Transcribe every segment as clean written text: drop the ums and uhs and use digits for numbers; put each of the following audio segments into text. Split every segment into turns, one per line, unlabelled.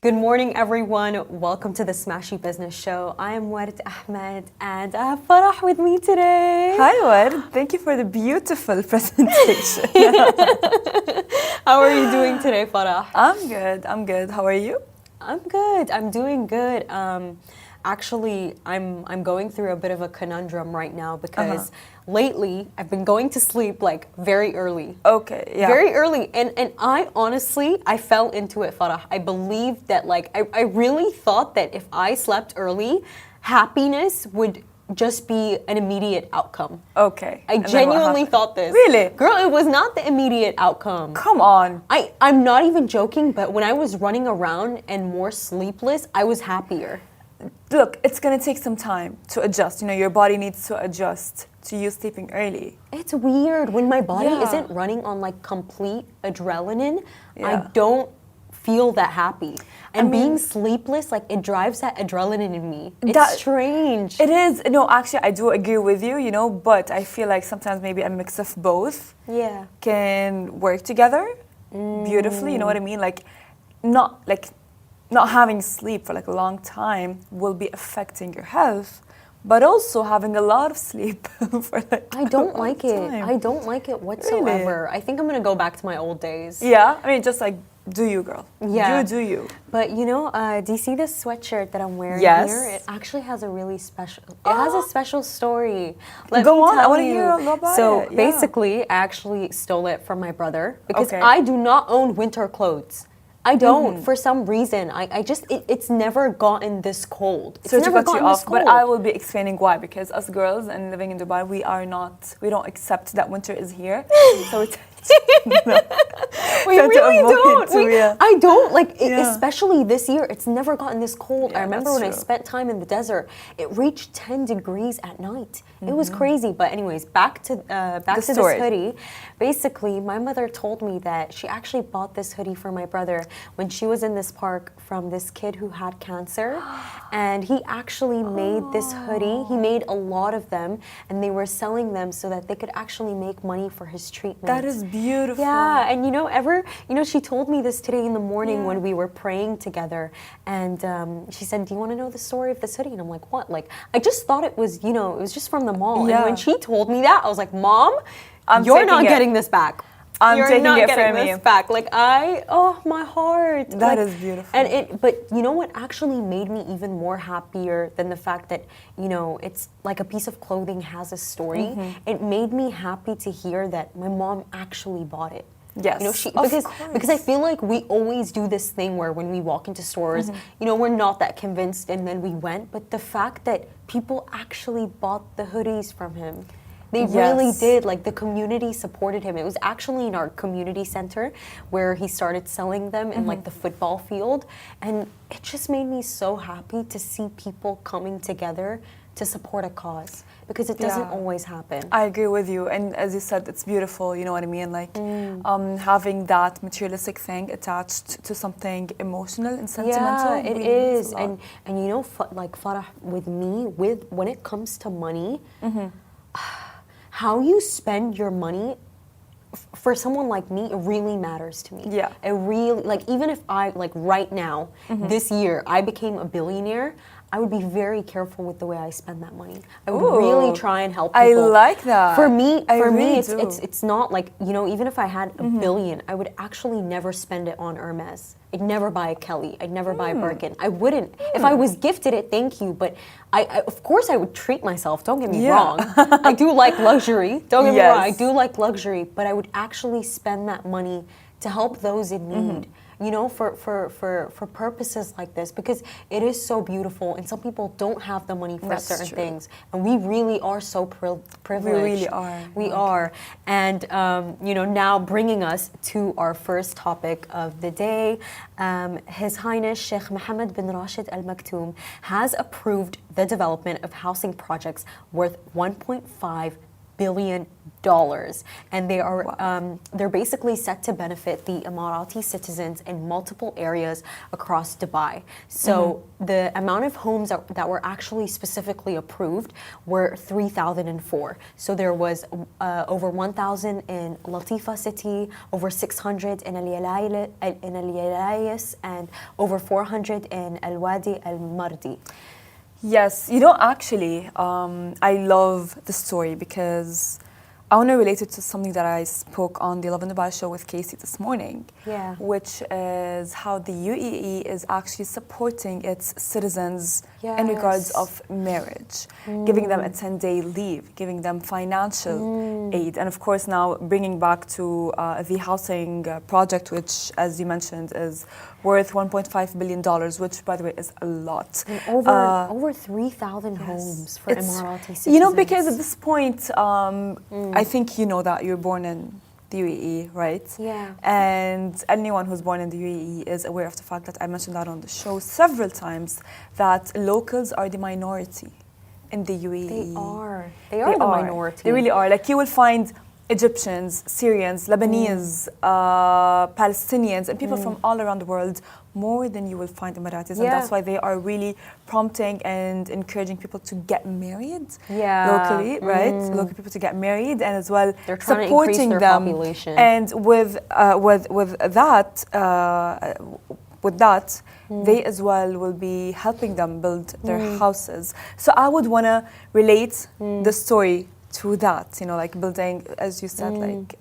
Good morning, everyone. Welcome to the Smashy Business Show. I am Ward Ahmed, and I have Farah with me today.
Hi, Ward. Thank you for the beautiful presentation.
How are you doing today, Farah?
I'm good. How are you?
I'm good. I'm doing good. Actually, I'm going through a bit of a conundrum right now because lately I've been going to sleep like very early.
Okay, yeah.
Very early. And I honestly, I fell into it, Farah. I believed that I really thought that if I slept early, happiness would just be an immediate outcome.
Okay.
I genuinely thought this.
Really?
Girl, it was not the immediate outcome.
Come on.
I'm not even joking, but when I was running around and more sleepless, I was happier.
Look, it's going to take some time to adjust. You know, your body needs to adjust to you sleeping early.
It's weird when my body isn't running on like complete adrenaline.
Yeah.
I don't feel that happy. And being sleepless, like it drives that adrenaline in me. It's strange.
It is. No, actually, I do agree with you, you know, but I feel like sometimes maybe a mix of both can work together beautifully. You know what I mean? Not having sleep for like a long time will be affecting your health, but also having a lot of sleep for like
I don't like it.
time.
I don't like it whatsoever.
Really?
I think I'm gonna go back to my old days.
Yeah, I mean, just like, do you, girl?
Yeah.
You do you.
But you know, do you see this sweatshirt that I'm wearing
Yes.
here? It actually has a really special. It has a special story. Let
Go
me
on, I
tell
wanna
you.
hear all about
so
it, yeah.
basically, I actually stole it from my brother because
Okay.
I do not own winter clothes. I don't. For some reason, it's never gotten this cold. It's
So to
never
cut you
gotten this
off, but
cold.
I will be explaining why, because us girls and living in Dubai, we don't accept that winter is here. So it's
We
tend to
really
avoid
don't.
to, yeah.
I don't like,
Yeah.
especially this year. It's never gotten this cold.
Yeah,
I remember
that's
when I
true.
spent time in the desert. It reached 10 degrees at night. It was crazy. But anyways, back to this
story.
hoodie. Basically, my mother told me that she actually bought this hoodie for my brother when she was in this park from this kid who had cancer, and he actually made this hoodie. He made a lot of them, and they were selling them so that they could actually make money for his treatment.
That is beautiful.
Yeah, and she told me this today in the morning when we were praying together, and she said, "Do you want to know the story of this hoodie?" And I'm like, "What?" Like, I just thought it was, it was just from the mall.
Yeah.
And when she told me that, I was like, "Mom,
I'm
you're
taking
not
it.
getting this back.
I'm taking
not
it
getting
from
this
you."
back." Like, my heart.
That
Like,
is beautiful.
But you know what actually made me even more happier than the fact that, it's like a piece of clothing has a story. It made me happy to hear that my mom actually bought it.
Yes,
Because I feel like we always do this thing where when we walk into stores, we're not that convinced and then we went. But the fact that people actually bought the hoodies from him, they really did. Like, the community supported him. It was actually in our community center where he started selling them in like the football field, and it just made me so happy to see people coming together to support a cause, because it doesn't always happen.
I agree with you, and as you said, it's beautiful. You know what I mean? Like having that materialistic thing attached to something emotional and sentimental.
Yeah, it
really means
is.
a lot.
And like Farah, with me, when it comes to money, how you spend your money, for someone like me, it really matters to me.
Yeah.
It really, like, even if I, like, right now, this year, I became a billionaire, I would be very careful with the way I spend that money. I would really try and help people.
I like that.
For me,
really
it's not like, even if I had a billion, I would actually never spend it on Hermes. I'd never buy a Kelly. I'd never buy a Birkin. I wouldn't. If I was gifted it, thank you. But I of course I would treat myself. Don't get me wrong. I do like luxury. Don't get me wrong. I do like luxury. But I would actually spend that money to help those in need. For purposes like this, because it is so beautiful, and some people don't have the money for certain things, and we really are so privileged.
We really are.
We are. And now bringing us to our first topic of the day, His Highness Sheikh Mohammed bin Rashid Al Maktoum has approved the development of housing projects worth $1.5 billion. and they are they're basically set to benefit the Emirati citizens in multiple areas across Dubai. So the amount of homes that were actually specifically approved were 3,004. So there was over 1,000 in Latifa City, over 600 in Al Yalayis, and over 400 in Al Wadi Al Mardi.
Yes, actually, I love the story because I want to relate it to something that I spoke on the Love in Dubai show with Casey this morning, which is how the UAE is actually supporting its citizens in regards of marriage, giving them a 10-day leave, giving them financial aid, and of course now bringing back to the housing project, which, as you mentioned, is worth $1.5 billion, which, by the way, is a lot.
And over 3,000 homes for Emirati citizens.
Because at this point, I think you know that you're born in the UAE, right?
Yeah.
And anyone who's born in the UAE is aware of the fact that I mentioned that on the show several times, that locals are the minority in the UAE.
They are the minority.
They really are. Like, you will find Egyptians, Syrians, Lebanese, Palestinians, and people from all around the world more than you will find Emiratis. And that's why they are really prompting and encouraging people to get married locally, right? Local people to get married, and as well
they're trying
supporting
to increase their
them.
Population.
And with that, they as well will be helping them build their houses. So I would want to relate the story to that, like building, as you said, like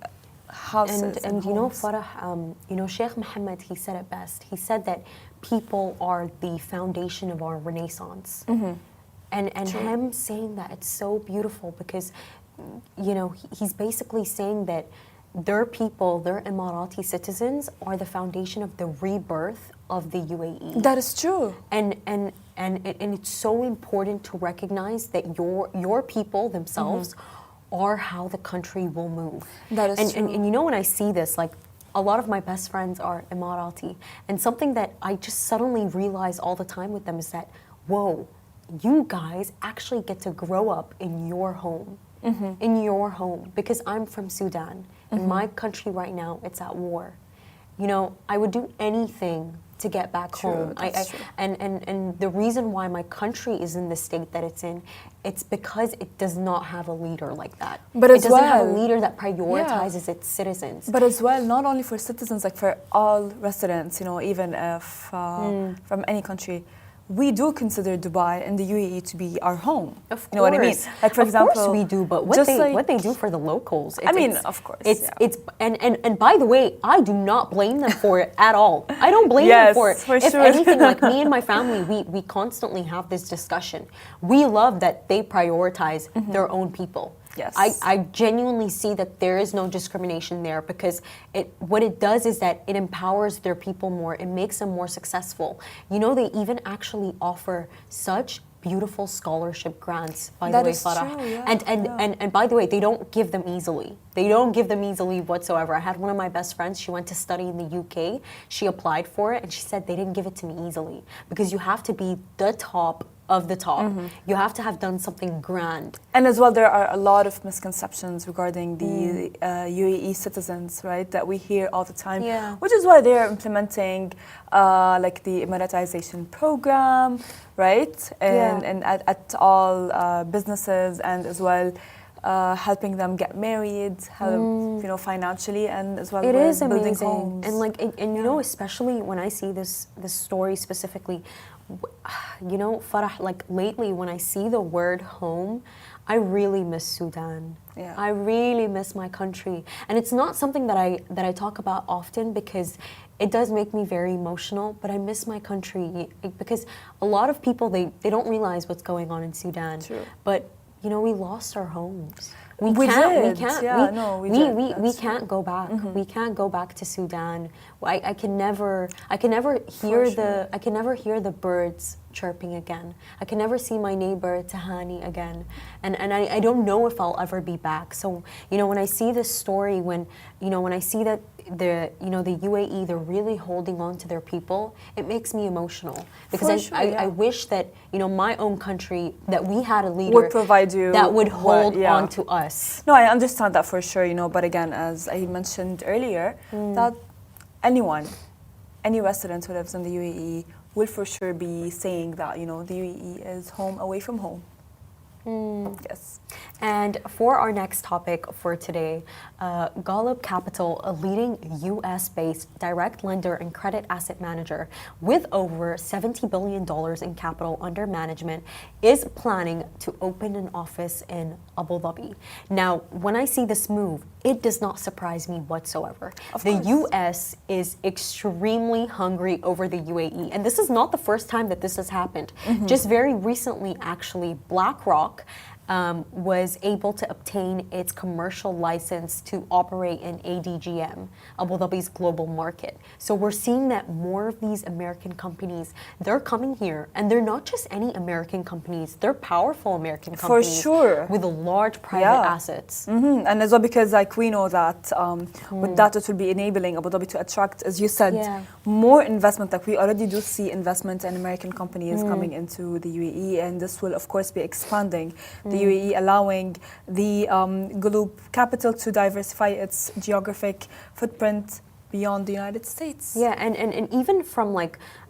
houses.
And Farah, Sheikh Mohammed, he said it best. He said that people are the foundation of our Renaissance. And him saying that, it's so beautiful because, he's basically saying that their people, their Emirati citizens, are the foundation of the rebirth of the UAE.
That is true.
And it's so important to recognize that your people themselves are how the country will move.
That is true.
And when I see this, like, a lot of my best friends are Emirati, and something that I just suddenly realize all the time with them is that, whoa, you guys actually get to grow up in your home. In your home, because I'm from Sudan. In my country right now, it's at war. I would do anything to get back home. And the reason why my country is in the state that it's in, it's because it does not have a leader like that.
But
it doesn't have a leader that prioritizes its citizens.
But as well, not only for citizens, like for all residents, even if from any country, we do consider Dubai and the UAE to be our home.
Of course.
You know what I mean? Like, for example,
of course we do, but what they do for the locals,
of course.
It's and by the way, I do not blame them for it at all. I don't blame them for it. If anything, like me and my family, we constantly have this discussion. We love that they prioritize their own people.
Yes.
I genuinely see that there is no discrimination there, because what it does is that it empowers their people more. It makes them more successful. They even actually offer such beautiful scholarship grants, by the way, Farah. And by the way, they don't give them easily. They don't give them easily whatsoever. I had one of my best friends, she went to study in the UK. She applied for it, and she said they didn't give it to me easily, because you have to be the top of the top. You have to have done something grand.
And as well, there are a lot of misconceptions regarding the UAE citizens, right, that we hear all the time, which is why they're implementing like the Emiratization program, right, and at all businesses, and as well helping them get married, financially, and as well
it is
building
amazing.
homes.
And especially when I see this story specifically, Farah, like lately when I see the word home, I really miss Sudan. I really miss my country, and it's not something that I talk about often, because it does make me very emotional. But I miss my country, because a lot of people they don't realize what's going on in Sudan.
True.
But we lost our homes. We can't go back. We can't go back to Sudan. I can never hear the birds chirping again. I can never see my neighbor Tahani again. And I don't know if I'll ever be back. So, when I see this story, when I see that the UAE, they're really holding on to their people, it makes me emotional. Because I wish that, my own country, that we had a leader
would provide you
that would hold on to us.
No, I understand that for sure, but again, as I mentioned earlier, that any resident who lives in the UAE will for sure be saying that, the UAE is home away from home. Yes.
And for our next topic for today, Golub Capital, a leading US-based direct lender and credit asset manager with over $70 billion in capital under management, is planning to open an office in Abu Dhabi. Now, when I see this move, it does not surprise me whatsoever. The US is extremely hungry over the UAE, and this is not the first time that this has happened. Just very recently, actually, BlackRock was able to obtain its commercial license to operate in ADGM, Abu Dhabi's global market. So we're seeing that more of these American companies, they're coming here, and they're not just any American companies, they're powerful American companies.
For sure.
With large private assets.
And as well, because we know that with that it will be enabling Abu Dhabi to attract, as you said, more investment. We already do see investment in American companies coming into the UAE, and this will of course be expanding the UAE, allowing the Golub Capital to diversify its geographic footprint beyond the United States.
Yeah, and even from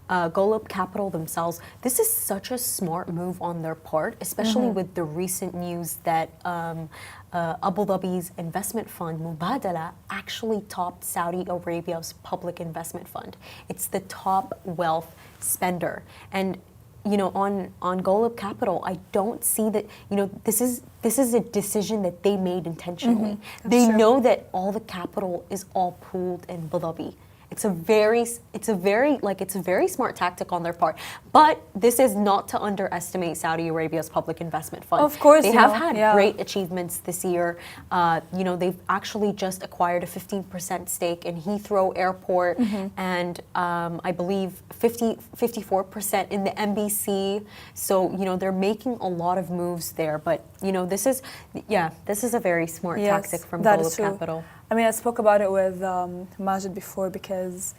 Golub Capital themselves, this is such a smart move on their part, especially with the recent news that Abu Dhabi's investment fund, Mubadala, actually topped Saudi Arabia's public investment fund. It's the top wealth spender. And on Golub Capital, I don't see that, this is a decision that they made intentionally. They know that all the capital is all pooled in Abu Dhabi. It's a very smart tactic on their part. But this is not to underestimate Saudi Arabia's public investment fund.
Of course,
they have had great achievements this year. They've actually just acquired a 15% stake in Heathrow Airport, and I believe 54% in the MBC. So they're making a lot of moves there. But this is a very smart tactic from Golub Capital.
I mean, I spoke about it with Majid before, because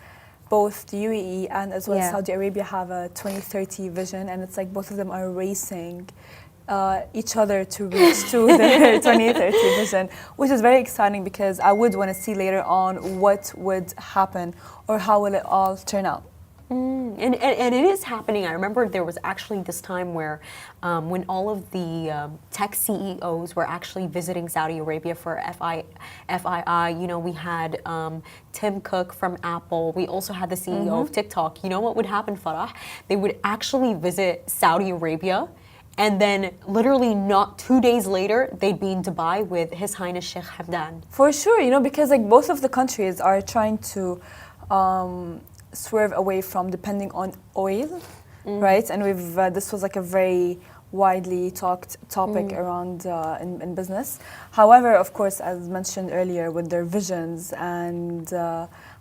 both the UAE and as well as Saudi Arabia have a 2030 vision, and it's both of them are racing each other to reach to their 2030 vision, which is very exciting, because I would want to see later on what would happen or how will it all turn out.
And it is happening. I remember there was actually this time where when all of the tech CEOs were actually visiting Saudi Arabia for FII, we had Tim Cook from Apple. We also had the CEO of TikTok. You know what would happen, Farah? They would actually visit Saudi Arabia, and then literally not 2 days later, they'd be in Dubai with His Highness Sheikh Hamdan.
For sure, because both of the countries are trying to swerve away from depending on oil, right? And this was a very widely talked topic around in business. However, of course, as mentioned earlier, with their visions and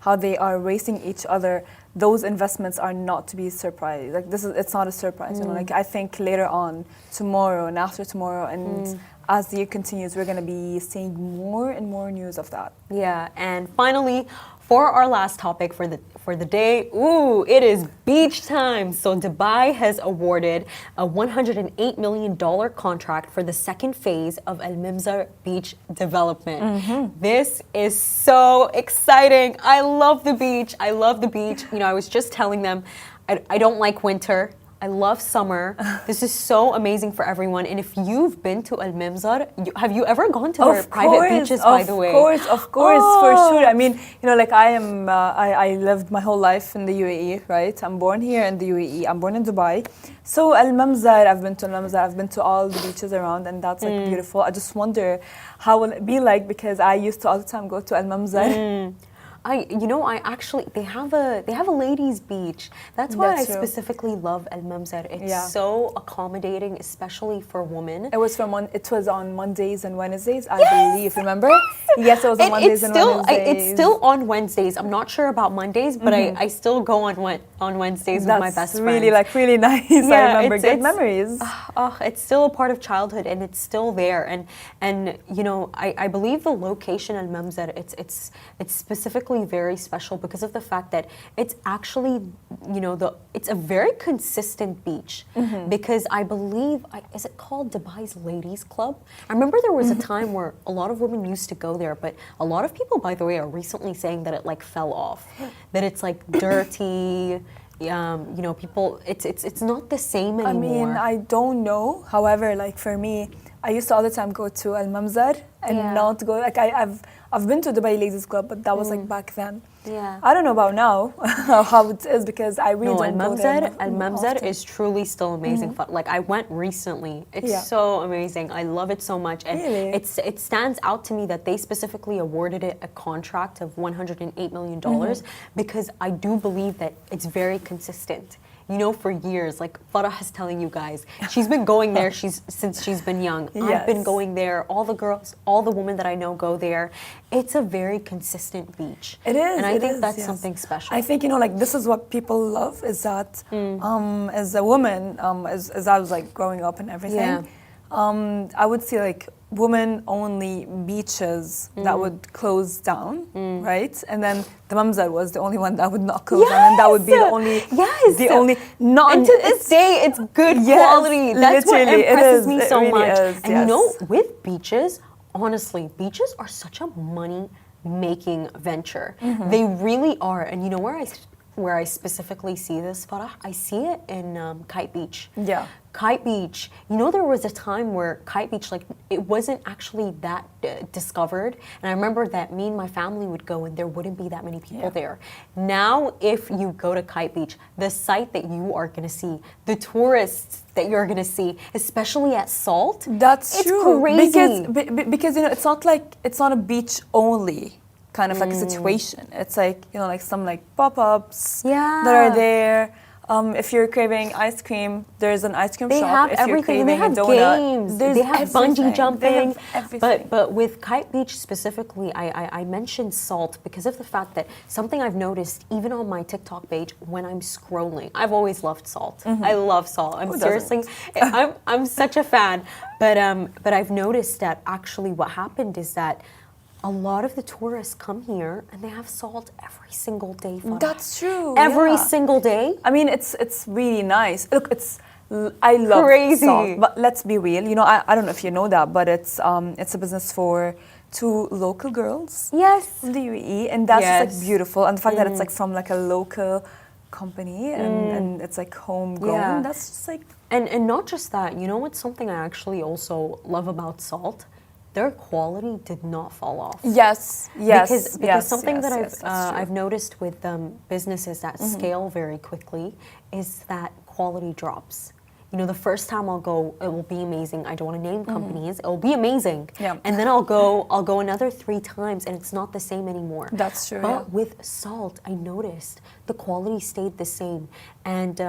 how they are racing each other, those investments are not to be surprised. It's not a surprise. I think later on, tomorrow and after tomorrow, and as the year continues, we're going to be seeing more and more news of that.
Yeah, and finally, for our last topic for the day, it is beach time. So Dubai has awarded a $108 million contract for the second phase of Al Mamzar beach development. This is so exciting. I love the beach. I was just telling them, I don't like winter. I love summer. This is so amazing for everyone. And if you've been to Al Mamzar, have you ever gone to their private beaches, by the way?
Of course, for sure. I mean, I lived my whole life in the UAE, right? I'm born here in the UAE. I'm born in Dubai. So Al Mamzar, I've been to Al Mamzar. I've been to all the beaches around, and that's beautiful. I just wonder how will it be like, because I used to all the time go to Al Mamzar.
I actually they have a ladies' beach. That's why
That's
I
true.
specifically love Al Mamzar. It's so accommodating, especially for women.
It was on Mondays and Wednesdays, I believe. Remember? Yes, it was on Mondays and Wednesdays.
It's still on Wednesdays. I'm not sure about Mondays, but I still go on Wednesdays with my best friends.
That's really nice. I remember good memories.
It's still a part of childhood, and it's still there. And I believe the location Al Mamzar, it's specifically very special because of the fact that it's actually it's a very consistent beach, because I believe is it called Dubai's Ladies Club? I remember there was a time where a lot of women used to go there, but a lot of people, by the way, are recently saying that it like fell off, that it's like dirty. People, it's not the same anymore.
I mean, I don't know. However, like for me, I used to all the time go to Al Mamzar and not go. Like I've been to Dubai Ladies Club, but that was like back then.
Yeah.
I don't know about now how it is, because I really don't go there.
Al Mamzar is truly still amazing. Like I went recently. It's so amazing. I love it so much, and
really?
it stands out to me that they specifically awarded it a contract of $108 million because I do believe that it's very consistent. For years, like Farah is telling you guys, she's been going there since she's been young.
Yes.
I've been going there. All the girls, all the women that I know go there. It's a very consistent beach.
It is.
And I think that's something special.
I think, like this is what people love, is that as a woman, as I was like growing up and everything, I would see like women-only beaches that would close down, right? And then the Mamzar was the only one that would not close down, and that would be the only,
and to this day, it's good quality. That's what impresses me so much. And with beaches, honestly, beaches are such a money-making venture. They really are. And you know where I specifically see this, Farah? I see it in Kite Beach.
Yeah.
Kite Beach, there was a time where Kite Beach, like, it wasn't actually that discovered. And I remember that me and my family would go and there wouldn't be that many people there. Now, if you go to Kite Beach, the sight that you are going to see, the tourists that you're going to see, especially at Salt,
it's
true. Crazy.
Because it's not a beach only kind of like a situation. It's like, like some like pop-ups that are there. If you're craving ice cream, there's an ice cream shop.
They have everything. They have games. They have bungee jumping. But with Kite Beach specifically, I mentioned Salt because of the fact that something I've noticed even on my TikTok page when I'm scrolling. I've always loved Salt. I love Salt. I'm such a fan. But I've noticed that actually what happened is that a lot of the tourists come here and they have Salt every single day.
That's true.
Every single day.
I mean, it's really nice. Look, I love Salt, but let's be real. I don't know if you know that, but it's a business for 2 local girls.
Yes.
From the UAE, and that's just like beautiful. And the fact that it's like from like a local company and it's like homegrown. That's just like.
And not just that. What's something I actually also love about Salt? Their quality did not fall off.
Yes.
Because something that I've noticed with businesses that scale very quickly is that quality drops. The first time I'll go, it will be amazing. I don't want to name companies. It will be amazing.
Yeah.
And then I'll go another 3 times and it's not the same anymore.
That's true.
But with Salt, I noticed the quality stayed the same. And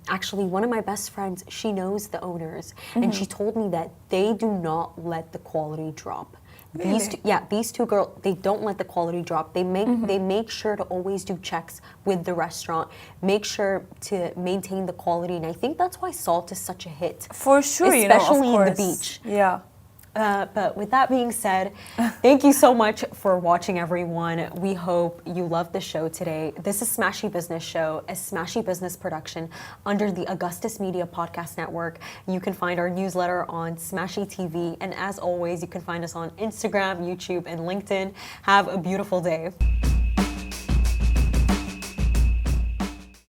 actually, one of my best friends, she knows the owners, and she told me that they do not let the quality drop.
Really?
These 2 girls, they don't let the quality drop. They make sure to always do checks with the restaurant, make sure to maintain the quality, and I think that's why Salt is such a hit.
For sure,
especially
of
in the beach.
Yeah.
But with that being said, thank you so much for watching, everyone. We hope you loved the show today. This is Smashy Business Show, a Smashy Business production under the Augustus Media Podcast Network. You can find our newsletter on Smashy TV. And as always, you can find us on Instagram, YouTube, and LinkedIn. Have a beautiful day.